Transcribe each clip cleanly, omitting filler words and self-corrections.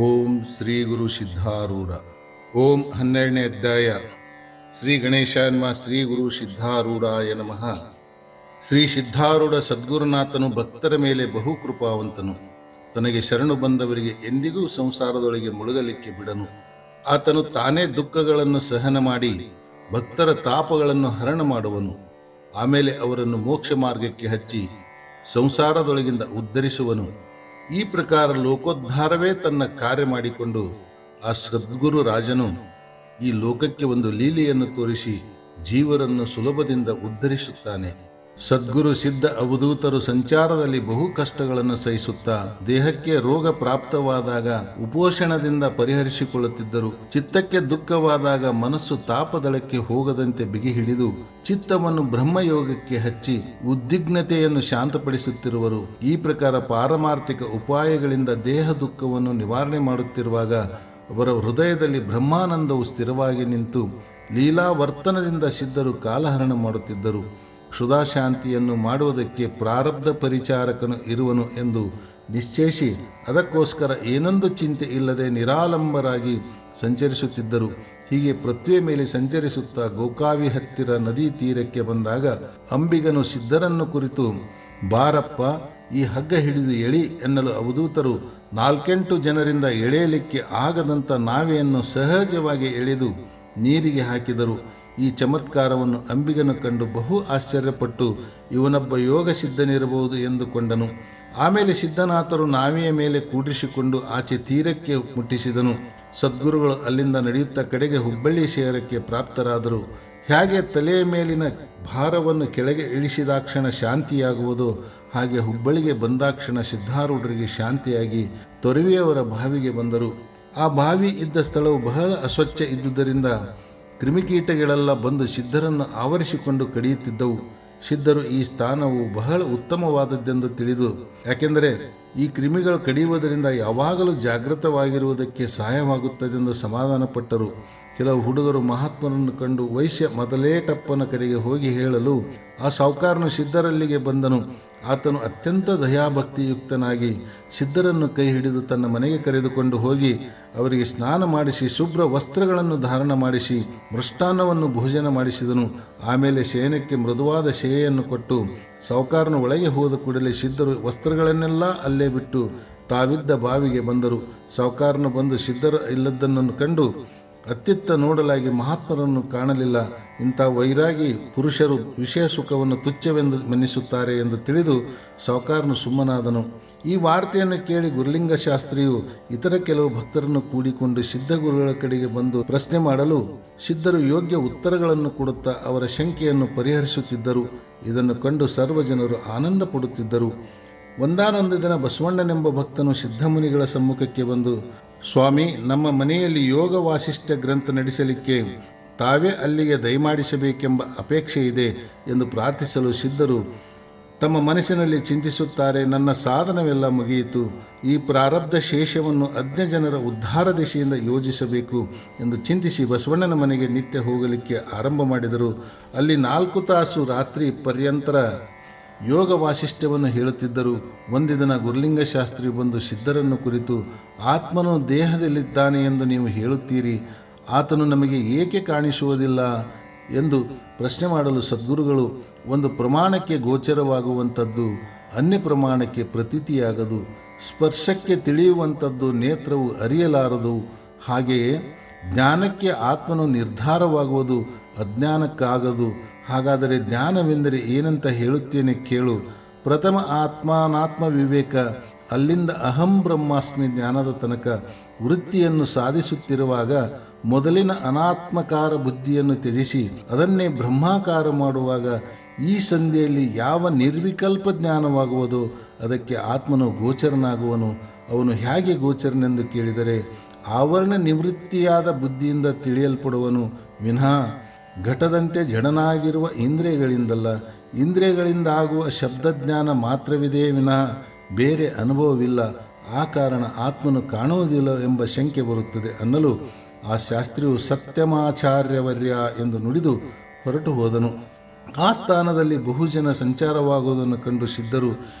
ಓಂ ಶ್ರೀ ಗುರು ಸಿದ್ಧಾರೂಢ. ಓಂ 12ನೇ ಅಧ್ಯಾಯ. ಶ್ರೀ ಗಣೇಶಾನ್ಮ ಶ್ರೀ ಗುರು ಸಿದ್ಧಾರೂಢಾಯ ನಮಃ. ಶ್ರೀ ಸಿದ್ಧಾರೂಢ ಸದ್ಗುರುನಾಥನು ಭಕ್ತರ ಮೇಲೆ ಬಹು ಕೃಪಾವಂತನು. ತನಗೆ ಶರಣು ಬಂದವರಿಗೆ ಎಂದಿಗೂ ಸಂಸಾರದೊಳಗೆ ಮುಳುಗಲಿಕ್ಕೆ ಬಿಡನು. ಆತನು ತಾನೇ ದುಃಖಗಳನ್ನು ಸಹನ ಮಾಡಿ ಭಕ್ತರ ತಾಪಗಳನ್ನು ಹರಣ ಮಾಡುವನು. ಆಮೇಲೆ ಅವರನ್ನು ಮೋಕ್ಷ ಮಾರ್ಗಕ್ಕೆ ಹಚ್ಚಿ ಸಂಸಾರದೊಳಗಿಂದ ಉದ್ಧರಿಸುವನು. ಈ ಪ್ರಕಾರ ಲೋಕೋದ್ಧಾರವೇ ತನ್ನ ಕಾರ್ಯ ಮಾಡಿಕೊಂಡು ಆ ಸದ್ಗುರು ರಾಜನು ಈ ಲೋಕಕ್ಕೆ ಒಂದು ಲೀಲೆಯನ್ನು ತೋರಿಸಿ ಜೀವರನ್ನು ಸುಲಭದಿಂದ ಉದ್ಧರಿಸುತ್ತಾನೆ. ಸದ್ಗುರು ಸಿದ್ಧ ಅವಧೂತರು ಸಂಚಾರದಲ್ಲಿ ಬಹು ಕಷ್ಟಗಳನ್ನು ಸಹಿಸುತ್ತಾ ದೇಹಕ್ಕೆ ರೋಗ ಪ್ರಾಪ್ತವಾದಾಗ ಉಪೋಷಣದಿಂದ ಪರಿಹರಿಸಿಕೊಳ್ಳುತ್ತಿದ್ದರು. ಚಿತ್ತಕ್ಕೆ ದುಃಖವಾದಾಗ ಮನಸ್ಸು ತಾಪದಳಕ್ಕೆ ಹೋಗದಂತೆ ಬಿಗಿ ಹಿಡಿದು ಚಿತ್ತವನ್ನು ಬ್ರಹ್ಮಯೋಗಕ್ಕೆ ಹಚ್ಚಿ ಉದ್ವಿಗ್ನತೆಯನ್ನು ಶಾಂತಪಡಿಸುತ್ತಿರುವರು. ಈ ಪ್ರಕಾರ ಪಾರಮಾರ್ಥಿಕ ಉಪಾಯಗಳಿಂದ ದೇಹ ದುಃಖವನ್ನು ನಿವಾರಣೆ ಮಾಡುತ್ತಿರುವಾಗ ಅವರ ಹೃದಯದಲ್ಲಿ ಬ್ರಹ್ಮಾನಂದವು ಸ್ಥಿರವಾಗಿ ನಿಂತು ಲೀಲಾವರ್ತನದಿಂದ ಸಿದ್ಧರು ಕಾಲಹರಣ ಮಾಡುತ್ತಿದ್ದರು. ಕ್ಷುಧಾಶಾಂತಿಯನ್ನು ಮಾಡುವುದಕ್ಕೆ ಪ್ರಾರಬ್ಧ ಪರಿಚಾರಕನು ಇರುವನು ಎಂದು ನಿಶ್ಚಯಿಸಿ ಅದಕ್ಕೋಸ್ಕರ ಏನೊಂದು ಚಿಂತೆ ಇಲ್ಲದೆ ನಿರಾಲಂಬರಾಗಿ ಸಂಚರಿಸುತ್ತಿದ್ದರು. ಹೀಗೆ ಪೃಥ್ವಿಯ ಮೇಲೆ ಸಂಚರಿಸುತ್ತಾ ಗೋಕಾವಿ ಹತ್ತಿರ ನದಿ ತೀರಕ್ಕೆ ಬಂದಾಗ ಅಂಬಿಗನು ಸಿದ್ಧರನ್ನು ಕುರಿತು, ಬಾರಪ್ಪ, ಈ ಹಗ್ಗ ಹಿಡಿದು ಎಳಿ ಎನ್ನಲು ಅವಧೂತರು 4-8 ಜನರಿಂದ ಎಳೆಯಲಿಕ್ಕೆ ಆಗದಂಥ ನಾವೆಯನ್ನು ಸಹಜವಾಗಿ ಎಳೆದು ನೀರಿಗೆ ಹಾಕಿದರು. ಈ ಚಮತ್ಕಾರವನ್ನು ಅಂಬಿಗನು ಕಂಡು ಬಹು ಆಶ್ಚರ್ಯಪಟ್ಟು ಇವನೊಬ್ಬ ಯೋಗ ಸಿದ್ಧನಿರಬಹುದು ಎಂದುಕೊಂಡನು. ಆಮೇಲೆ ಸಿದ್ಧನಾಥರು ನಾವೆಯ ಮೇಲೆ ಕೂಡಿಸಿಕೊಂಡು ಆಚೆ ತೀರಕ್ಕೆ ಮುಟ್ಟಿಸಿದನು. ಸದ್ಗುರುಗಳು ಅಲ್ಲಿಂದ ನಡೆಯುತ್ತಾ ಕಡೆಗೆ ಹುಬ್ಬಳ್ಳಿ ಶಹರಕ್ಕೆ ಪ್ರಾಪ್ತರಾದರು. ಹೇಗೆ ತಲೆಯ ಮೇಲಿನ ಭಾರವನ್ನು ಕೆಳಗೆ ಇಳಿಸಿದಾಕ್ಷಣ ಶಾಂತಿಯಾಗುವುದೋ ಹಾಗೆ ಹುಬ್ಬಳ್ಳಿಗೆ ಬಂದಾಕ್ಷಣ ಸಿದ್ಧಾರೂಢರಿಗೆ ಶಾಂತಿಯಾಗಿ ತೊರವಿಯವರ ಬಾವಿಗೆ ಬಂದರು. ಆ ಬಾವಿ ಇದ್ದ ಸ್ಥಳವು ಬಹಳ ಅಸ್ವಚ್ಛ ಇದ್ದುದರಿಂದ ಕ್ರಿಮಿಕೀಟಗಳೆಲ್ಲ ಬಂದು ಸಿದ್ಧರನ್ನು ಆವರಿಸಿಕೊಂಡು ಕಡಿಯುತ್ತಿದ್ದವು. ಸಿದ್ಧರು ಈ ಸ್ಥಾನವು ಬಹಳ ಉತ್ತಮವಾದದ್ದೆಂದು ತಿಳಿದು, ಯಾಕೆಂದರೆ ಈ ಕ್ರಿಮಿಗಳು ಕಡಿಯುವುದರಿಂದ ಯಾವಾಗಲೂ ಜಾಗೃತವಾಗಿರುವುದಕ್ಕೆ ಸಹಾಯವಾಗುತ್ತದೆಂದು ಸಮಾಧಾನಪಟ್ಟರು. ಕೆಲವು ಹುಡುಗರು ಮಹಾತ್ಮರನ್ನು ಕಂಡು ವೈಶ್ಯ ಮೊದಲೇಟಪ್ಪನ ಕಡೆಗೆ ಹೋಗಿ ಹೇಳಲು ಆ ಸಾಹುಕಾರನು ಸಿದ್ಧರಲ್ಲಿಗೆ ಬಂದನು. ಆತನು ಅತ್ಯಂತ ದಯಾಭಕ್ತಿಯುಕ್ತನಾಗಿ ಸಿದ್ಧರನ್ನು ಕೈ ಹಿಡಿದು ತನ್ನ ಮನೆಗೆ ಕರೆದುಕೊಂಡು ಹೋಗಿ ಅವರಿಗೆ ಸ್ನಾನ ಮಾಡಿಸಿ ಶುಭ್ರ ವಸ್ತ್ರಗಳನ್ನು ಧಾರಣ ಮಾಡಿಸಿ ಮೃಷ್ಟಾನ್ನವನ್ನು ಭೋಜನ ಮಾಡಿಸಿದನು. ಆಮೇಲೆ ಶಯನಕ್ಕೆ ಮೃದುವಾದ ಶೆಯೆಯನ್ನು ಕೊಟ್ಟು ಸಾಹುಕಾರನು ಒಳಗೆ ಹೋದ ಕೂಡಲೇ ಸಿದ್ಧರು ವಸ್ತ್ರಗಳನ್ನೆಲ್ಲ ಅಲ್ಲೇ ಬಿಟ್ಟು ತಾವಿದ್ದ ಬಾವಿಗೆ ಬಂದರು. ಸಾಹುಕಾರನು ಬಂದು ಸಿದ್ಧರು ಇಲ್ಲದನ್ನು ಕಂಡು ಅತ್ತಿತ್ತ ನೋಡಲಾಗಿ ಮಹಾತ್ಮರನ್ನು ಕಾಣಲಿಲ್ಲ. ಇಂಥ ವೈರಾಗಿ ಪುರುಷರು ವಿಷಯ ಸುಖವನ್ನು ತುಚ್ಛವೆಂದು ಮನ್ನಿಸುತ್ತಾರೆ ಎಂದು ತಿಳಿದು ಸಾಹುಕಾರನು ಸುಮ್ಮನಾದನು. ಈ ವಾರ್ತೆಯನ್ನು ಕೇಳಿ ಗುರುಲಿಂಗ ಶಾಸ್ತ್ರಿಯು ಇತರ ಕೆಲವು ಭಕ್ತರನ್ನು ಕೂಡಿಕೊಂಡು ಸಿದ್ಧಗುರುಗಳ ಕಡೆಗೆ ಬಂದು ಪ್ರಶ್ನೆ ಮಾಡಲು ಸಿದ್ಧರು ಯೋಗ್ಯ ಉತ್ತರಗಳನ್ನು ಕೊಡುತ್ತಾ ಅವರ ಶಂಕೆಯನ್ನು ಪರಿಹರಿಸುತ್ತಿದ್ದರು. ಇದನ್ನು ಕಂಡು ಸರ್ವಜನರು ಆನಂದ ಪಡುತ್ತಿದ್ದರು. ಒಂದಾನೊಂದು ದಿನ ಬಸವಣ್ಣನೆಂಬ ಭಕ್ತನು ಸಿದ್ಧಮುನಿಗಳ ಸಮ್ಮುಖಕ್ಕೆ ಬಂದು, ಸ್ವಾಮಿ, ನಮ್ಮ ಮನೆಯಲ್ಲಿ ಯೋಗ ವಾಸಿಷ್ಠ ಗ್ರಂಥ ನಡೆಸಲಿಕ್ಕೆ ತಾವೇ ಅಲ್ಲಿಗೆ ದಯಮಾಡಿಸಬೇಕೆಂಬ ಅಪೇಕ್ಷೆ ಇದೆ ಎಂದು ಪ್ರಾರ್ಥಿಸಲು ಸಿದ್ಧರು ತಮ್ಮ ಮನಸ್ಸಿನಲ್ಲಿ ಚಿಂತಿಸುತ್ತಾರೆ. ನನ್ನ ಸಾಧನವೆಲ್ಲ ಮುಗಿಯಿತು. ಈ ಪ್ರಾರಬ್ಧ ಶೇಷವನ್ನು ಅಜ್ಞ ಜನರ ಉದ್ಧಾರ ದಿಶೆಯಿಂದ ಯೋಜಿಸಬೇಕು ಎಂದು ಚಿಂತಿಸಿ ಬಸವಣ್ಣನ ಮನೆಗೆ ನಿತ್ಯ ಹೋಗಲಿಕ್ಕೆ ಆರಂಭ ಮಾಡಿದರು. ಅಲ್ಲಿ 4 ತಾಸು ರಾತ್ರಿ ಪರ್ಯಂತರ ಯೋಗ ವಾಸಿಷ್ಠ್ಯವನ್ನು ಹೇಳುತ್ತಿದ್ದರು. ಒಂದು ದಿನ ಗುರುಲಿಂಗ ಶಾಸ್ತ್ರಿ ಬಂದು ಸಿದ್ಧರನ್ನು ಕುರಿತು, ಆತ್ಮನು ದೇಹದಲ್ಲಿದ್ದಾನೆ ಎಂದು ನೀವು ಹೇಳುತ್ತೀರಿ, ಆತನು ನಮಗೆ ಏಕೆ ಕಾಣಿಸುವುದಿಲ್ಲ ಎಂದು ಪ್ರಶ್ನೆ ಮಾಡಲು ಸದ್ಗುರುಗಳು, ಒಂದು ಪ್ರಮಾಣಕ್ಕೆ ಗೋಚರವಾಗುವಂಥದ್ದು ಅನ್ಯ ಪ್ರಮಾಣಕ್ಕೆ ಪ್ರತೀತಿಯಾಗದು, ಸ್ಪರ್ಶಕ್ಕೆ ತಿಳಿಯುವಂಥದ್ದು ನೇತ್ರವು ಅರಿಯಲಾರದು. ಹಾಗೆಯೇ ಜ್ಞಾನಕ್ಕೆ ಆತ್ಮನು ನಿರ್ಧಾರವಾಗುವುದು ಅಜ್ಞಾನಕ್ಕಾಗದು. ಹಾಗಾದರೆ ಜ್ಞಾನವೆಂದರೆ ಏನಂತ ಹೇಳುತ್ತೇನೆ ಕೇಳು. ಪ್ರಥಮ ಆತ್ಮಾನಾತ್ಮ ವಿವೇಕ, ಅಲ್ಲಿಂದ ಅಹಂ ಬ್ರಹ್ಮಾಸ್ಮಿ ಜ್ಞಾನದ ತನಕ ವೃತ್ತಿಯನ್ನು ಸಾಧಿಸುತ್ತಿರುವಾಗ ಮೊದಲಿನ ಅನಾತ್ಮಕಾರ ಬುದ್ಧಿಯನ್ನು ತ್ಯಜಿಸಿ ಅದನ್ನೇ ಬ್ರಹ್ಮಾಕಾರ ಮಾಡುವಾಗ ಈ ಸಂಧಿಯಲ್ಲಿ ಯಾವ ನಿರ್ವಿಕಲ್ಪ ಜ್ಞಾನವಾಗುವುದೋ ಅದಕ್ಕೆ ಆತ್ಮನು ಗೋಚರನಾಗುವನು. ಅವನು ಹೇಗೆ ಗೋಚರನೆಂದು ಕೇಳಿದರೆ ಆವರಣ ನಿವೃತ್ತಿಯಾದ ಬುದ್ಧಿಯಿಂದ ತಿಳಿಯಲ್ಪಡುವನು ವಿನಃ ಘಟದಂತೆ ಜಡನಾಗಿರುವ ಇಂದ್ರಿಯಗಳಿಂದಲ್ಲ. ಇಂದ್ರಿಯಗಳಿಂದ ಆಗುವ ಶಬ್ದಜ್ಞಾನ ಮಾತ್ರವಿದೆ ವಿನಃ ಬೇರೆ ಅನುಭವವಿಲ್ಲ. ಆ ಕಾರಣ ಆತ್ಮನು ಕಾಣುವುದಿಲ್ಲ ಎಂಬ ಶಂಕೆ ಬರುತ್ತದೆ ಅನ್ನಲು ಆ ಶಾಸ್ತ್ರಿಯು ಸತ್ಯಮಾಚಾರ್ಯವರ್ಯ ಎಂದು ನುಡಿದು ಹೊರಟು ಹೋದನು. ಆ ಸ್ಥಾನದಲ್ಲಿ ಬಹುಜನ ಸಂಚಾರವಾಗುವುದನ್ನು ಕಂಡು ಸಿದ್ಧರು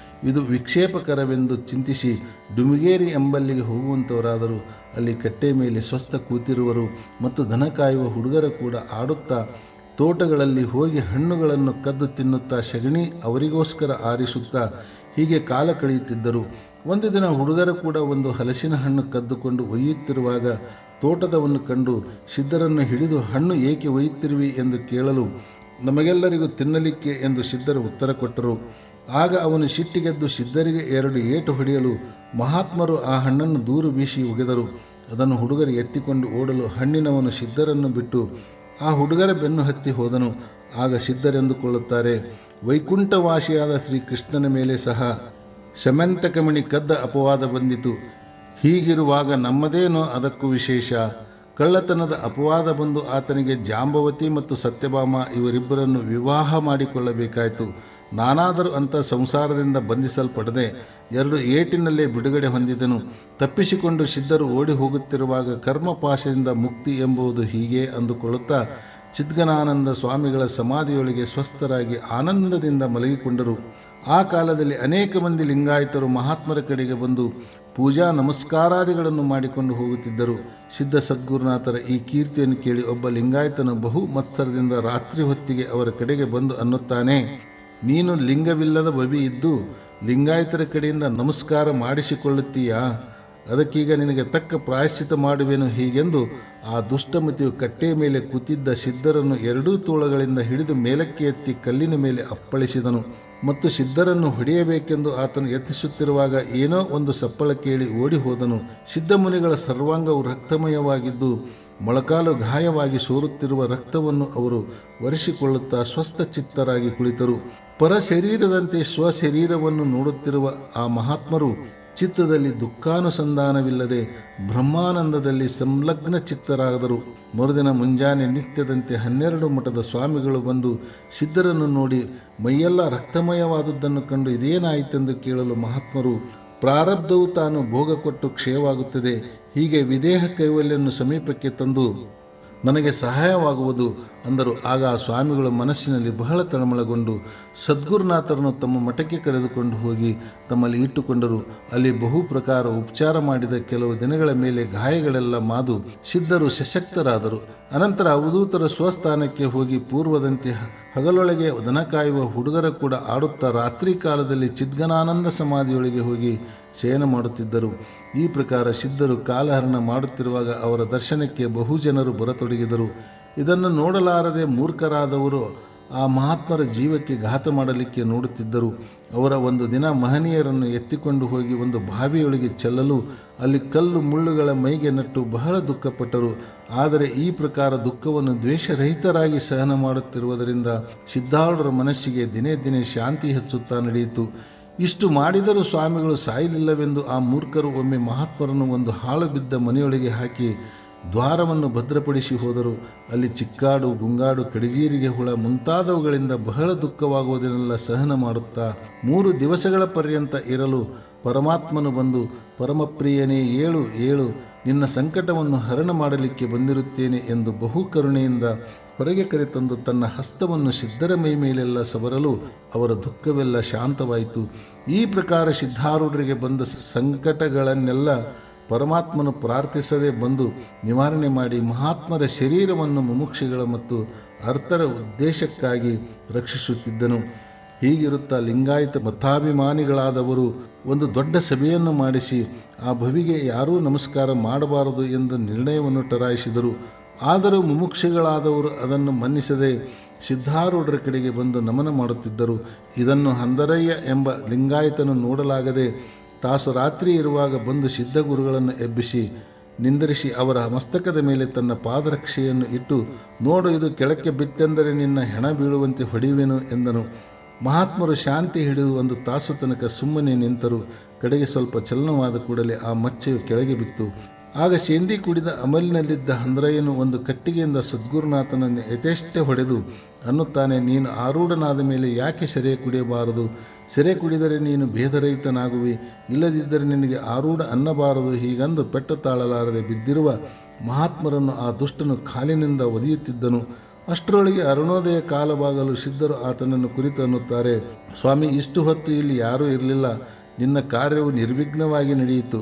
ಇದು ವಿಕ್ಷೇಪಕರವೆಂದು ಚಿಂತಿಸಿ ಡುಮಿಗೇರಿ ಎಂಬಲ್ಲಿಗೆ ಹೋಗುವಂಥವರಾದರು. ಅಲ್ಲಿ ಕಟ್ಟೆ ಮೇಲೆ ಸ್ವಸ್ಥ ಕೂತಿರುವರು ಮತ್ತು ದನ ಕಾಯುವ ಹುಡುಗರು ಕೂಡ ಆಡುತ್ತಾ ತೋಟಗಳಲ್ಲಿ ಹೋಗಿ ಹಣ್ಣುಗಳನ್ನು ಕದ್ದು ತಿನ್ನುತ್ತಾ ಸಗಣಿ ಅವರಿಗೋಸ್ಕರ ಆರಿಸುತ್ತಾ ಹೀಗೆ ಕಾಲ ಕಳೆಯುತ್ತಿದ್ದರು. ಒಂದು ದಿನ ಹುಡುಗರು ಕೂಡ ಒಂದು ಹಲಸಿನ ಹಣ್ಣು ಕದ್ದುಕೊಂಡು ಒಯ್ಯುತ್ತಿರುವಾಗ ತೋಟದವನ್ನು ಕಂಡು ಸಿದ್ಧರನ್ನು ಹಿಡಿದು ಹಣ್ಣು ಏಕೆ ಒಯ್ಯುತ್ತಿರುವಿ ಎಂದು ಕೇಳಲು ನಮಗೆಲ್ಲರಿಗೂ ತಿನ್ನಲಿಕ್ಕೆ ಎಂದು ಸಿದ್ಧರು ಉತ್ತರ ಕೊಟ್ಟರು. ಆಗ ಅವನು ಸಿಟ್ಟಿಗೆದ್ದು ಸಿದ್ಧರಿಗೆ 2 ಏಟು ಹೊಡೆಯಲು ಮಹಾತ್ಮರು ಆ ಹಣ್ಣನ್ನು ದೂರು ಬೀಸಿ ಒಗೆದರು. ಅದನ್ನು ಹುಡುಗರು ಎತ್ತಿಕೊಂಡು ಓಡಲು ಹಣ್ಣಿನವನು ಸಿದ್ಧರನ್ನು ಬಿಟ್ಟು ಆ ಹುಡುಗರ ಬೆನ್ನು ಹತ್ತಿ ಹೋದನು. ಆಗ ಸಿದ್ಧರೆಂದುಕೊಳ್ಳುತ್ತಾರೆ, ವೈಕುಂಠವಾಸಿಯಾದ ಶ್ರೀಕೃಷ್ಣನ ಮೇಲೆ ಸಹ ಶಮಂತಕಮಣಿ ಕದ್ದ ಅಪವಾದ ಬಂದಿತು. ಹೀಗಿರುವಾಗ ನಮ್ಮದೇನೋ ಅದಕ್ಕೂ ವಿಶೇಷ. ಕಳ್ಳತನದ ಅಪವಾದ ಬಂದು ಆತನಿಗೆ ಜಾಂಬವತಿ ಮತ್ತು ಸತ್ಯಭಾಮ ಇವರಿಬ್ಬರನ್ನು ವಿವಾಹ ಮಾಡಿಕೊಳ್ಳಬೇಕಾಯಿತು. ನಾನಾದರೂ ಅಂಥ ಸಂಸಾರದಿಂದ ಬಂಧಿಸಲ್ಪಡದೆ 2 ಏಟಿನಲ್ಲೇ ಬಿಡುಗಡೆ ಹೊಂದಿದನು. ತಪ್ಪಿಸಿಕೊಂಡು ಸಿದ್ಧರು ಓಡಿ ಹೋಗುತ್ತಿರುವಾಗ ಕರ್ಮಪಾಶದಿಂದ ಮುಕ್ತಿ ಎಂಬುದು ಹೀಗೆ ಅಂದುಕೊಳ್ಳುತ್ತಾ ಚಿದ್ಗನಾನಂದ ಸ್ವಾಮಿಗಳ ಸಮಾಧಿಯೊಳಗೆ ಸ್ವಸ್ಥರಾಗಿ ಆನಂದದಿಂದ ಮಲಗಿಕೊಂಡರು. ಆ ಕಾಲದಲ್ಲಿ ಅನೇಕ ಮಂದಿ ಲಿಂಗಾಯತರು ಮಹಾತ್ಮರ ಕಡೆಗೆ ಬಂದು ಪೂಜಾ ನಮಸ್ಕಾರಾದಿಗಳನ್ನು ಮಾಡಿಕೊಂಡು ಹೋಗುತ್ತಿದ್ದರು. ಸಿದ್ಧ ಸದ್ಗುರುನಾಥರ ಈ ಕೀರ್ತಿಯನ್ನು ಕೇಳಿ ಒಬ್ಬ ಲಿಂಗಾಯತನು ಬಹು ಮತ್ಸರದಿಂದ ರಾತ್ರಿ ಹೊತ್ತಿಗೆ ಅವರ ಕಡೆಗೆ ಬಂದು ಅನ್ನುತ್ತಾನೆ, ನೀನು ಲಿಂಗವಿಲ್ಲದ ಬವಿ ಇದ್ದು ಲಿಂಗಾಯತರ ಕಡೆಯಿಂದ ನಮಸ್ಕಾರ ಮಾಡಿಸಿಕೊಳ್ಳುತ್ತೀಯಾ? ಅದಕ್ಕೀಗ ನಿನಗೆ ತಕ್ಕ ಪ್ರಾಯಶ್ಚಿತ ಮಾಡುವೆನು. ಹೀಗೆಂದು ಆ ದುಷ್ಟಮತಿಯು ಕಟ್ಟೆಯ ಮೇಲೆ ಕೂತಿದ್ದ ಸಿದ್ಧರನ್ನು 2 ತೋಳಗಳಿಂದ ಹಿಡಿದು ಮೇಲಕ್ಕೆ ಎತ್ತಿ ಕಲ್ಲಿನ ಮೇಲೆ ಅಪ್ಪಳಿಸಿದನು. ಮತ್ತು ಸಿದ್ಧರನ್ನು ಹೊಡೆಯಬೇಕೆಂದು ಆತನು ಯತ್ನಿಸುತ್ತಿರುವಾಗ ಏನೋ ಒಂದು ಸಪ್ಪಳ ಕೇಳಿ ಓಡಿ ಹೋದನು. ಸಿದ್ಧಮುನಿಗಳ ಸರ್ವಾಂಗವು ರಕ್ತಮಯವಾಗಿದ್ದು ಮೊಳಕಾಲು ಗಾಯವಾಗಿ ಸೋರುತ್ತಿರುವ ರಕ್ತವನ್ನು ಅವರು ಒರೆಸಿಕೊಳ್ಳುತ್ತಾ ಸ್ವಸ್ಥ ಚಿತ್ತರಾಗಿ ಕುಳಿತರು. ಪರ ಶರೀರದಂತೆ ಸ್ವಶರೀರವನ್ನು ನೋಡುತ್ತಿರುವ ಆ ಮಹಾತ್ಮರು ಚಿತ್ತದಲ್ಲಿ ದುಃಖಾನುಸಂಧಾನವಿಲ್ಲದೆ ಬ್ರಹ್ಮಾನಂದದಲ್ಲಿ ಸಂಲಗ್ನ ಚಿತ್ತರಾದರು. ಮರುದಿನ ಮುಂಜಾನೆ ನಿತ್ಯದಂತೆ 12 ಮಠದ ಸ್ವಾಮಿಗಳು ಬಂದು ಸಿದ್ಧರನ್ನು ನೋಡಿ ಮೈಯೆಲ್ಲ ರಕ್ತಮಯವಾದುದನ್ನು ಕಂಡು ಇದೇನಾಯಿತೆಂದು ಕೇಳಲು ಮಹಾತ್ಮರು, ಪ್ರಾರಬ್ಧವು ತಾನು ಭೋಗ ಕೊಟ್ಟು ಕ್ಷಯವಾಗುತ್ತದೆ. ಹೀಗೆ ವಿದೇಹ ಕೈವಲ್ಯನ್ನು ಸಮೀಪಕ್ಕೆ ತಂದು ನನಗೆ ಸಹಾಯವಾಗುವುದು ಅಂದರು. ಆಗ ಆ ಸ್ವಾಮಿಗಳು ಮನಸ್ಸಿನಲ್ಲಿ ಬಹಳ ತಳಮಳಗೊಂಡು ಸದ್ಗುರುನಾಥರನ್ನು ತಮ್ಮ ಮಠಕ್ಕೆ ಕರೆದುಕೊಂಡು ಹೋಗಿ ತಮ್ಮಲ್ಲಿ ಇಟ್ಟುಕೊಂಡರು. ಅಲ್ಲಿ ಬಹು ಪ್ರಕಾರ ಉಪಚಾರ ಮಾಡಿದ ಕೆಲವು ದಿನಗಳ ಮೇಲೆ ಗಾಯಗಳೆಲ್ಲ ಮಾದು ಸಿದ್ಧರು ಸಶಕ್ತರಾದರು. ಅನಂತರ ಅವಧೂತರ ಸ್ವಸ್ಥಾನಕ್ಕೆ ಹೋಗಿ ಪೂರ್ವದಂತೆ ಹಗಲೊಳಗೆ ದನ ಕಾಯುವ ಹುಡುಗರ ಕೂಡ ಆಡುತ್ತಾ ರಾತ್ರಿ ಕಾಲದಲ್ಲಿ ಚಿದ್ಗನಾನಂದ ಸಮಾಧಿಯೊಳಗೆ ಹೋಗಿ ಶಯನ ಮಾಡುತ್ತಿದ್ದರು. ಈ ಪ್ರಕಾರ ಸಿದ್ಧರು ಕಾಲಹರಣ ಮಾಡುತ್ತಿರುವಾಗ ಅವರ ದರ್ಶನಕ್ಕೆ ಬಹು ಜನರು ಬರತೊಡಗಿದರು. ಇದನ್ನು ನೋಡಲಾರದೆ ಮೂರ್ಖರಾದವರು ಆ ಮಹಾತ್ಮರ ಜೀವಕ್ಕೆ ಘಾತ ಮಾಡಲಿಕ್ಕೆ ನೋಡುತ್ತಿದ್ದರು. ಅವರ ಒಂದು ದಿನ ಮಹನೀಯರನ್ನು ಎತ್ತಿಕೊಂಡು ಹೋಗಿ ಒಂದು ಬಾವಿಯೊಳಗೆ ಚೆಲ್ಲಲು ಅಲ್ಲಿ ಕಲ್ಲು ಮುಳ್ಳುಗಳ ಮೈಗೆ ನಟ್ಟು ಬಹಳ ದುಃಖಪಟ್ಟರು. ಆದರೆ ಈ ಪ್ರಕಾರ ದುಃಖವನ್ನು ದ್ವೇಷರಹಿತರಾಗಿ ಸಹನ ಮಾಡುತ್ತಿರುವುದರಿಂದ ಸಿದ್ಧಾರೂಢರ ಮನಸ್ಸಿಗೆ ದಿನೇ ದಿನೇ ಶಾಂತಿ ಹೆಚ್ಚುತ್ತಾ ನಡೆಯಿತು. ಇಷ್ಟು ಮಾಡಿದರೂ ಸ್ವಾಮಿಗಳು ಸಾಯಲಿಲ್ಲವೆಂದು ಆ ಮೂರ್ಖರು ಒಮ್ಮೆ ಮಹಾತ್ಮರನ್ನು ಒಂದು ಹಾಳು ಬಿದ್ದ ಮನೆಯೊಳಗೆ ಹಾಕಿ ದ್ವಾರವನ್ನು ಭದ್ರಪಡಿಸಿ ಹೋದರು. ಅಲ್ಲಿ ಚಿಕ್ಕಾಡು, ಗುಂಗಾಡು, ಕಡಿಜೀರಿಗೆ ಹುಳ ಮುಂತಾದವುಗಳಿಂದ ಬಹಳ ದುಃಖವಾಗುವುದನ್ನೆಲ್ಲ ಸಹನ ಮಾಡುತ್ತಾ 3 ದಿವಸಗಳ ಪರ್ಯಂತ ಇರಲು ಪರಮಾತ್ಮನು ಬಂದು, ಪರಮಪ್ರಿಯನೇ ಏಳು ಏಳು, ನಿನ್ನ ಸಂಕಟವನ್ನು ಹರಣ ಮಾಡಲಿಕ್ಕೆ ಬಂದಿರುತ್ತೇನೆ ಎಂದು ಬಹು ಕರುಣೆಯಿಂದ ಹೊರಗೆ ಕರೆತಂದು ತನ್ನ ಹಸ್ತವನ್ನು ಸಿದ್ಧರ ಮೈ ಮೇಲೆಲ್ಲ ಸವರಲು ಅವರ ದುಃಖವೆಲ್ಲ ಶಾಂತವಾಯಿತು. ಈ ಪ್ರಕಾರ ಸಿದ್ಧಾರೂಢರಿಗೆ ಬಂದ ಸಂಕಟಗಳನ್ನೆಲ್ಲ ಪರಮಾತ್ಮನು ಪ್ರಾರ್ಥಿಸದೆ ಬಂದು ನಿವಾರಣೆ ಮಾಡಿ ಮಹಾತ್ಮರ ಶರೀರವನ್ನು ಮುಮುಕ್ಷಿಗಳ ಮತ್ತು ಅರ್ಥರ ಉದ್ದೇಶಕ್ಕಾಗಿ ರಕ್ಷಿಸುತ್ತಿದ್ದನು. ಹೀಗಿರುತ್ತಾ ಲಿಂಗಾಯತ ಮತಾಭಿಮಾನಿಗಳಾದವರು ಒಂದು ದೊಡ್ಡ ಸಭೆಯನ್ನು ಮಾಡಿಸಿ ಆ ಭವಿಗೆ ಯಾರೂ ನಮಸ್ಕಾರ ಮಾಡಬಾರದು ಎಂದು ನಿರ್ಣಯವನ್ನು ಟರಾಯಿಸಿದರು. ಆದರೂ ಮುಮುಕ್ಷಿಗಳಾದವರು ಅದನ್ನು ಮನ್ನಿಸದೆ ಸಿದ್ಧಾರೂಢರ ಕಡೆಗೆ ಬಂದು ನಮನ ಮಾಡುತ್ತಿದ್ದರು. ಇದನ್ನು ಹಂದರಯ್ಯ ಎಂಬ ಲಿಂಗಾಯತನು ನೋಡಲಾಗದೆ ತಾಸು ರಾತ್ರಿ ಇರುವಾಗ ಬಂದು ಸಿದ್ಧಗುರುಗಳನ್ನು ಎಬ್ಬಿಸಿ ನಿಂದರಿಸಿ ಅವರ ಮಸ್ತಕದ ಮೇಲೆ ತನ್ನ ಪಾದರಕ್ಷೆಯನ್ನು ಇಟ್ಟು, ನೋಡು, ಇದು ಕೆಳಕ್ಕೆ ಬಿತ್ತೆಂದರೆ ನಿನ್ನ ಹೆಣ ಬೀಳುವಂತೆ ಹೊಡೆಯುವೆನು ಎಂದನು. ಮಹಾತ್ಮರು ಶಾಂತಿ ಹಿಡಿದು 1 ತಾಸು ತನಕ ಸುಮ್ಮನೆ ನಿಂತರು. ಕಡೆಗೆ ಸ್ವಲ್ಪ ಚಲನವಾದ ಕೂಡಲೇ ಆ ಮಚ್ಚೆಯು ಕೆಳಗೆ ಬಿತ್ತು. ಆಗ ಸೇಂದಿ ಕುಡಿದ ಅಮಲಿನಲ್ಲಿದ್ದ ಹಂದ್ರಯ್ಯನು ಒಂದು ಕಟ್ಟಿಗೆಯಿಂದ ಸದ್ಗುರುನಾಥನನ್ನು ಯಥೇಷ್ಟ ಹೊಡೆದು ಅನ್ನುತ್ತಾನೆ, ನೀನು ಆರೂಢನಾದ ಮೇಲೆ ಯಾಕೆ ಸೆರೆ ಕುಡಿಯಬಾರದು? ಸೆರೆ ಕುಡಿದರೆ ನೀನು ಭೇದರಹಿತನಾಗುವಿ, ಇಲ್ಲದಿದ್ದರೆ ನಿನಗೆ ಆರೂಢ ಅನ್ನಬಾರದು. ಹೀಗಂದು ಪೆಟ್ಟು ತಾಳಲಾರದೆ ಬಿದ್ದಿರುವ ಮಹಾತ್ಮರನ್ನು ಆ ದುಷ್ಟನು ಕಾಲಿನಿಂದ ಒದೆಯುತ್ತಿದ್ದನು. ಅಷ್ಟರೊಳಗೆ ಅರುಣೋದಯ ಕಾಲವಾಗಲು ಸಿದ್ಧರು ಆತನನ್ನು ಕುರಿತು ಅನ್ನುತ್ತಾರೆ, ಸ್ವಾಮಿ, ಇಷ್ಟು ಹೊತ್ತು ಇಲ್ಲಿ ಯಾರೂ ಇರಲಿಲ್ಲ, ನಿನ್ನ ಕಾರ್ಯವು ನಿರ್ವಿಘ್ನವಾಗಿ ನಡೆಯಿತು.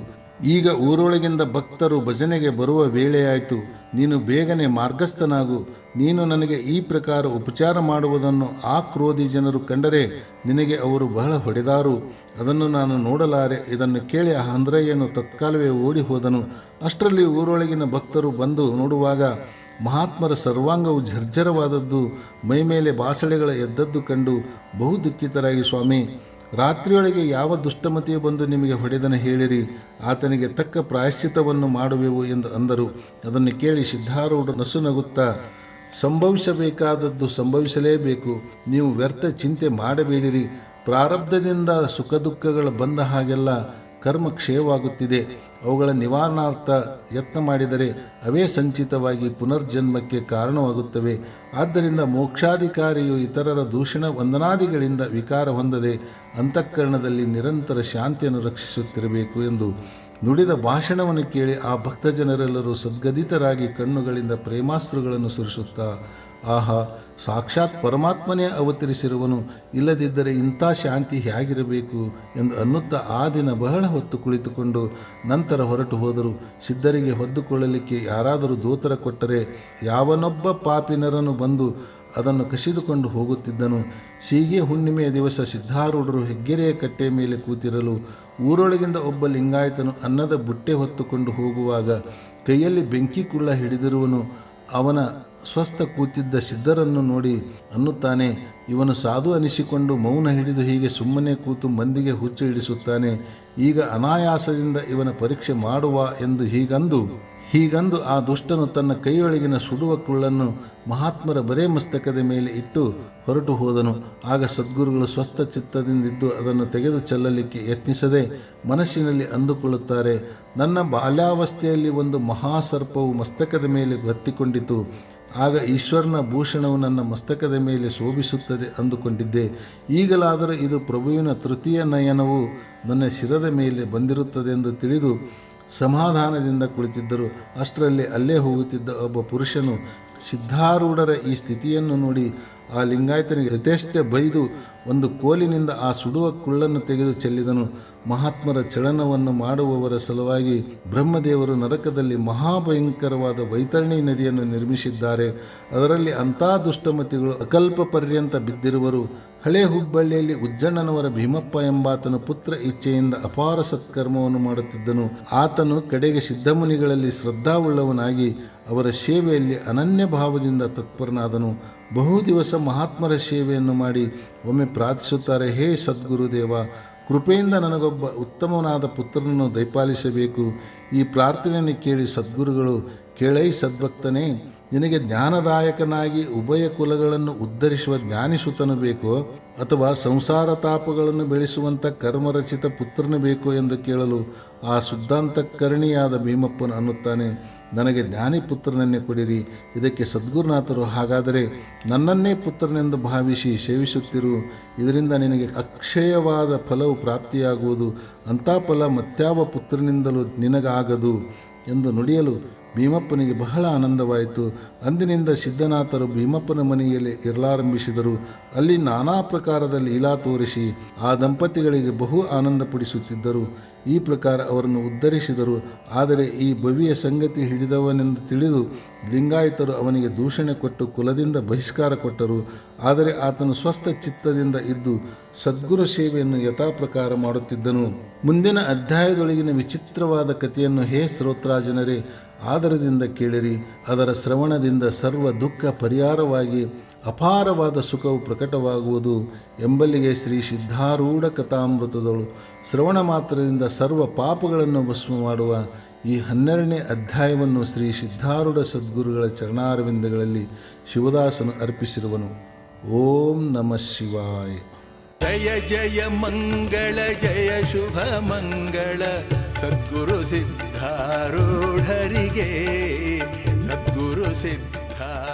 ಈಗ ಊರೊಳಗಿಂದ ಭಕ್ತರು ಭಜನೆಗೆ ಬರುವ ವೇಳೆಯಾಯಿತು. ನೀನು ಬೇಗನೆ ಮಾರ್ಗಸ್ಥನಾಗು. ನೀನು ನನಗೆ ಈ ಪ್ರಕಾರ ಉಪಚಾರ ಮಾಡುವುದನ್ನು ಆ ಕ್ರೋಧಿ ಜನರು ಕಂಡರೆ ನಿನಗೆ ಅವರು ಬಹಳ ಹೊಡೆದಾರು. ಅದನ್ನು ನಾನು ನೋಡಲಾರೆ. ಇದನ್ನು ಕೇಳಿ ಆ ಹಂದ್ರಯ್ಯನು ತತ್ಕಾಲವೇ ಓಡಿ ಹೋದನು. ಅಷ್ಟರಲ್ಲಿ ಊರೊಳಗಿನ ಭಕ್ತರು ಬಂದು ನೋಡುವಾಗ ಮಹಾತ್ಮರ ಸರ್ವಾಂಗವು ಝರ್ಝರವಾದದ್ದು, ಮೈಮೇಲೆ ಬಾಸಳೆಗಳ ಎದ್ದದ್ದು ಕಂಡು ಬಹು ದುಃಖಿತರಾಗಿ, ಸ್ವಾಮಿ, ರಾತ್ರಿಯೊಳಗೆ ಯಾವ ದುಷ್ಟಮತಿಯು ಬಂದು ನಿಮಗೆ ಹೊಡೆದನ ಹೇಳಿರಿ, ಆತನಿಗೆ ತಕ್ಕ ಪ್ರಾಯಶ್ಚಿತ್ತವನ್ನು ಮಾಡುವೆವು ಎಂದು ಅಂದರು. ಅದನ್ನು ಕೇಳಿ ಸಿದ್ಧಾರೂಢ ನಸುನಗುತ್ತಾ, ಸಂಭವಿಸಬೇಕಾದದ್ದು ಸಂಭವಿಸಲೇಬೇಕು. ನೀವು ವ್ಯರ್ಥ ಚಿಂತೆ ಮಾಡಬೇಡಿರಿ. ಪ್ರಾರಬ್ಧದಿಂದ ಸುಖ ದುಃಖಗಳು ಬಂದ ಹಾಗೆಲ್ಲ ಕರ್ಮ ಕ್ಷಯವಾಗುತ್ತಿದೆ. ಅವುಗಳ ನಿವಾರಣಾರ್ಥ ಯತ್ನ ಮಾಡಿದರೆ ಅವೇ ಸಂಚಿತವಾಗಿ ಪುನರ್ಜನ್ಮಕ್ಕೆ ಕಾರಣವಾಗುತ್ತವೆ. ಆದ್ದರಿಂದ ಮೋಕ್ಷಾಧಿಕಾರಿಯು ಇತರರ ದೂಷಣ ವಂದನಾದಿಗಳಿಂದ ವಿಕಾರ ಹೊಂದದೆ ಅಂತಃಕರಣದಲ್ಲಿ ನಿರಂತರ ಶಾಂತಿಯನ್ನು ರಕ್ಷಿಸುತ್ತಿರಬೇಕು ಎಂದು ನುಡಿದ ಭಾಷಣವನ್ನು ಕೇಳಿ ಆ ಭಕ್ತಜನರೆಲ್ಲರೂ ಸದ್ಗದಿತರಾಗಿ ಕಣ್ಣುಗಳಿಂದ ಪ್ರೇಮಾಸ್ತ್ರಗಳನ್ನು ಸುರಿಸುತ್ತಾ, ಆಹಾ, ಸಾಕ್ಷಾತ್ ಪರಮಾತ್ಮನೇ ಅವತರಿಸಿರುವನು, ಇಲ್ಲದಿದ್ದರೆ ಇಂಥ ಶಾಂತಿ ಹೇಗಿರಬೇಕು ಎಂದು ಅನ್ನುತ್ತಾ ಆ ದಿನ ಬಹಳ ಹೊತ್ತು ಕುಳಿತುಕೊಂಡು ನಂತರ ಹೊರಟು ಹೋದರು. ಸಿದ್ಧರಿಗೆ ಹೊದ್ದುಕೊಳ್ಳಲಿಕ್ಕೆ ಯಾರಾದರೂ ದೋತರ ಕೊಟ್ಟರೆ ಯಾವನೊಬ್ಬ ಪಾಪಿನರನ್ನು ಬಂದು ಅದನ್ನು ಕಸಿದುಕೊಂಡು ಹೋಗುತ್ತಿದ್ದನು. ಸೀಗೆ ಹುಣ್ಣಿಮೆಯ ದಿವಸ ಸಿದ್ಧಾರೂಢರು ಹೆಗ್ಗೆರೆಯ ಕಟ್ಟೆಯ ಮೇಲೆ ಕೂತಿರಲು ಊರೊಳಗಿಂದ ಒಬ್ಬ ಲಿಂಗಾಯತನು ಅನ್ನದ ಬುಟ್ಟೆ ಹೊತ್ತುಕೊಂಡು ಹೋಗುವಾಗ ಕೈಯಲ್ಲಿ ಬೆಂಕಿ ಕುಳ್ಳ ಹಿಡಿದಿರುವನು. ಅವನ ಸ್ವಸ್ಥ ಕೂತಿದ್ದ ಸಿದ್ಧರನ್ನು ನೋಡಿ ಅನ್ನುತ್ತಾನೆ, ಇವನು ಸಾಧು ಅನಿಸಿಕೊಂಡು ಮೌನ ಹಿಡಿದು ಹೀಗೆ ಸುಮ್ಮನೆ ಕೂತು ಮಂದಿಗೆ ಹುಚ್ಚು ಹಿಡಿಸುತ್ತಾನೆ. ಈಗ ಅನಾಯಾಸದಿಂದ ಇವನ ಪರೀಕ್ಷೆ ಮಾಡುವ ಎಂದು ಹೀಗಂದು ಆ ದುಷ್ಟನು ತನ್ನ ಕೈಯೊಳಗಿನ ಸುಡುವ ಕುಳ್ಳನ್ನು ಮಹಾತ್ಮರ ಬರೇ ಮಸ್ತಕದ ಮೇಲೆ ಇಟ್ಟು ಹೊರಟು ಹೋದನು. ಆಗ ಸದ್ಗುರುಗಳು ಸ್ವಸ್ಥ ಚಿತ್ತದಿಂದಿದ್ದು ಅದನ್ನು ತೆಗೆದು ಚೆಲ್ಲಲಿಕ್ಕೆ ಯತ್ನಿಸದೆ ಮನಸ್ಸಿನಲ್ಲಿ ಅಂದುಕೊಳ್ಳುತ್ತಾರೆ, ನನ್ನ ಬಾಲ್ಯಾವಸ್ಥೆಯಲ್ಲಿ ಒಂದು ಮಹಾಸರ್ಪವು ಮಸ್ತಕದ ಮೇಲೆ ಹತ್ತಿಕೊಂಡಿತು. ಆಗ ಈಶ್ವರನ ಭೂಷಣವು ನನ್ನ ಮಸ್ತಕದ ಮೇಲೆ ಶೋಭಿಸುತ್ತದೆ ಅಂದುಕೊಂಡಿದ್ದೆ. ಈಗಲಾದರೂ ಇದು ಪ್ರಭುವಿನ ತೃತೀಯ ನಯನವು ನನ್ನ ಶಿರದ ಮೇಲೆ ಬಂದಿರುತ್ತದೆ ಎಂದು ತಿಳಿದು ಸಮಾಧಾನದಿಂದ ಕುಳಿತಿದ್ದರು. ಅಷ್ಟರಲ್ಲಿ ಅಲ್ಲೇ ಹೋಗುತ್ತಿದ್ದ ಒಬ್ಬ ಪುರುಷನು ಸಿದ್ಧಾರೂಢರ ಈ ಸ್ಥಿತಿಯನ್ನು ನೋಡಿ ಆ ಲಿಂಗಾಯತನಿಗೆ ಯಥೇಷ್ಟ ಬೈದು ಒಂದು ಕೋಲಿನಿಂದ ಆ ಸುಡುವ ಕುಳ್ಳನ್ನು ತೆಗೆದು ಚೆಲ್ಲಿದನು. ಮಹಾತ್ಮರ ಚಳನವನ್ನು ಮಾಡುವವರ ಸಲುವಾಗಿ ಬ್ರಹ್ಮದೇವರು ನರಕದಲ್ಲಿ ಮಹಾಭಯಂಕರವಾದ ವೈತರಣಿ ನದಿಯನ್ನು ನಿರ್ಮಿಸಿದ್ದಾರೆ. ಅದರಲ್ಲಿ ಅಂಥ ದುಷ್ಟಮತಿಗಳು ಅಕಲ್ಪ ಪರ್ಯಂತ ಬಿದ್ದಿರುವರು. ಹಳೆ ಹುಬ್ಬಳ್ಳಿಯಲ್ಲಿ ಉಜ್ಜಣ್ಣನವರ ಭೀಮಪ್ಪ ಎಂಬಾತನು ಪುತ್ರ ಇಚ್ಛೆಯಿಂದ ಅಪಾರ ಸತ್ಕರ್ಮವನ್ನು ಮಾಡುತ್ತಿದ್ದನು. ಆತನು ಕಡೆಗೆ ಸಿದ್ಧಮುನಿಗಳಲ್ಲಿ ಶ್ರದ್ಧಾವುಳ್ಳವನಾಗಿ ಅವರ ಸೇವೆಯಲ್ಲಿ ಅನನ್ಯ ಭಾವದಿಂದ ತತ್ಪರನಾದನು. ಬಹು ದಿವಸ ಮಹಾತ್ಮರ ಸೇವೆಯನ್ನು ಮಾಡಿ ಒಮ್ಮೆ ಪ್ರಾರ್ಥಿಸುತ್ತಾರೆ, ಹೇ ಸದ್ಗುರುದೇವ, ಕೃಪೆಯಿಂದ ನನಗೊಬ್ಬ ಉತ್ತಮನಾದ ಪುತ್ರನನ್ನು ದಯಪಾಲಿಸಬೇಕು. ಈ ಪ್ರಾರ್ಥನೆಯನ್ನು ಕೇಳಿ ಸದ್ಗುರುಗಳು, ಕೇಳೈ ಸದ್ಭಕ್ತನೇ, ನಿನಗೆ ಜ್ಞಾನದಾಯಕನಾಗಿ ಉಭಯ ಕುಲಗಳನ್ನು ಉದ್ಧರಿಸುವ ಜ್ಞಾನಿಸುತನು ಬೇಕೋ ಅಥವಾ ಸಂಸಾರ ತಾಪಗಳನ್ನು ಬೆಳೆಸುವಂಥ ಕರ್ಮರಚಿತ ಪುತ್ರನು ಬೇಕೋ ಎಂದು ಕೇಳಲು ಆ ಶುದ್ಧಾಂತಕರಣಿಯಾದ ಭೀಮಪ್ಪನು ಅನ್ನುತ್ತಾನೆ, ನನಗೆ ಜ್ಞಾನಿ ಪುತ್ರನನ್ನೇ ಕೊಡಿರಿ. ಇದಕ್ಕೆ ಸದ್ಗುರುನಾಥರು, ಹಾಗಾದರೆ ನನ್ನನ್ನೇ ಪುತ್ರನೆಂದು ಭಾವಿಸಿ ಸೇವಿಸುತ್ತಿರು. ಇದರಿಂದ ನಿನಗೆ ಅಕ್ಷಯವಾದ ಫಲವು ಪ್ರಾಪ್ತಿಯಾಗುವುದು. ಅಂಥ ಫಲ ಮತ್ಯಾವ ಪುತ್ರನಿಂದಲೂ ನಿನಗಾಗದು ಎಂದು ನುಡಿಯಲು ಭೀಮಪ್ಪನಿಗೆ ಬಹಳ ಆನಂದವಾಯಿತು. ಅಂದಿನಿಂದ ಸಿದ್ಧನಾಥರು ಭೀಮಪ್ಪನ ಮನೆಯಲ್ಲಿ ಇರಲಾರಂಭಿಸಿದರು. ಅಲ್ಲಿ ನಾನಾ ಪ್ರಕಾರದ ಲೀಲಾ ತೋರಿಸಿ ಆ ದಂಪತಿಗಳಿಗೆ ಬಹು ಆನಂದಪಡಿಸುತ್ತಿದ್ದರು. ಈ ಪ್ರಕಾರ ಅವರನ್ನು ಉದ್ಧರಿಸಿದರು. ಆದರೆ ಈ ಭವಿಯ ಸಂಗತಿ ಹಿಡಿದವನೆಂದು ತಿಳಿದು ಲಿಂಗಾಯತರು ಅವನಿಗೆ ದೂಷಣೆ ಕೊಟ್ಟು ಕುಲದಿಂದ ಬಹಿಷ್ಕಾರ ಕೊಟ್ಟರು. ಆದರೆ ಆತನು ಸ್ವಸ್ಥ ಚಿತ್ತದಿಂದ ಇದ್ದು ಸದ್ಗುರು ಸೇವೆಯನ್ನು ಯಥಾಪ್ರಕಾರ ಮಾಡುತ್ತಿದ್ದನು. ಮುಂದಿನ ಅಧ್ಯಾಯದೊಳಗಿನ ವಿಚಿತ್ರವಾದ ಕಥೆಯನ್ನು ಹೇ ಶ್ರೋತ್ರಾಜನರೇ ಆದರದಿಂದ ಕೇಳಿರಿ. ಅದರ ಶ್ರವಣದಿಂದ ಸರ್ವ ದುಃಖ ಪರಿಹಾರವಾಗಿ ಅಪಾರವಾದ ಸುಖವು ಪ್ರಕಟವಾಗುವುದು ಎಂಬಲ್ಲಿಗೆ ಶ್ರೀ ಸಿದ್ಧಾರೂಢ ಕಥಾಮೃತದಳು ಶ್ರವಣ ಮಾತ್ರದಿಂದ ಸರ್ವ ಪಾಪಗಳನ್ನು ಭಸ್ಮ ಮಾಡುವ ಈ 12ನೇ ಅಧ್ಯಾಯವನ್ನು ಶ್ರೀ ಸಿದ್ಧಾರೂಢ ಸದ್ಗುರುಗಳ ಚರಣಾರವಿಂದಗಳಲ್ಲಿ ಶಿವದಾಸನು ಅರ್ಪಿಸಿರುವನು. ಓಂ ನಮಃ ಶಿವಾಯ. ಜಯ ಜಯ ಮಂಗಳ ಜಯ ಶುಭ ಮಂಗಳ ಸದ್ಗುರು ಸಿದ್ಧಾರೂಢರಿಗೆ. ಸದ್ಗುರು ಸಿದ್ಧಾರೂಢರಿಗೆ